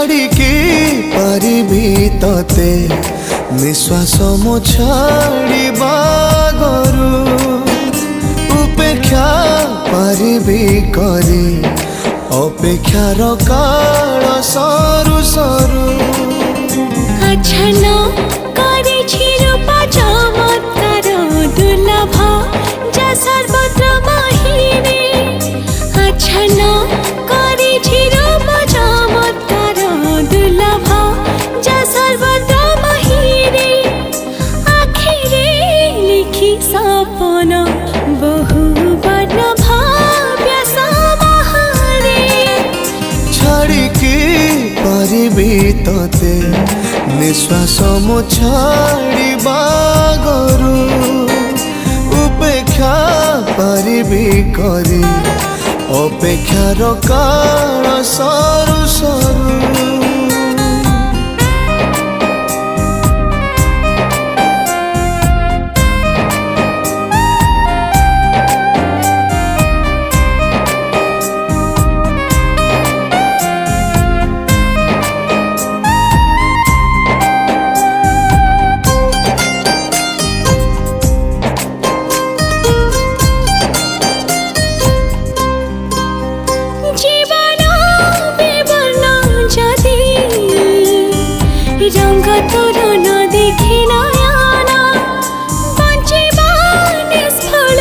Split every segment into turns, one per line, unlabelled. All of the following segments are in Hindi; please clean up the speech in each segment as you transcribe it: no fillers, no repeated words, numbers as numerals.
छाड़िकी पारिबी तते निश्वास मो छाड़िबा गरु उपेक्षा पारिबी करी अपेक्षार काल सरू सरू
आछन करे रूपा चमत्कार दुर्लभ जा सर्वत्र महिरे आछन करे रूपा चमत्कार दुर्लभ जा सर्वत्र महिरे आखिरे लिखी सपन बहु वर्ण भाव्य समाहारे
छाड़िकी पारिबी तते निश्वास मो छाड़िबा गरु उपेक्षा पारिबी करी अपेक्षार काल सरू सरू
रंग तोर न देखी नयना बंचिबा निष्फल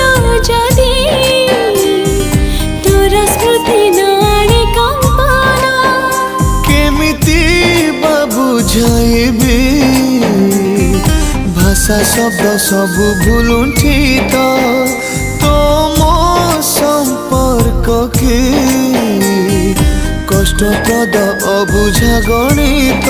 जदि तोर स्मृति न आणे कंपन
केमिति बा बुझाइबी भाषा शब्द सब भूलुठी तो मो संपर्क के कष्टप्रद अबुझा गणित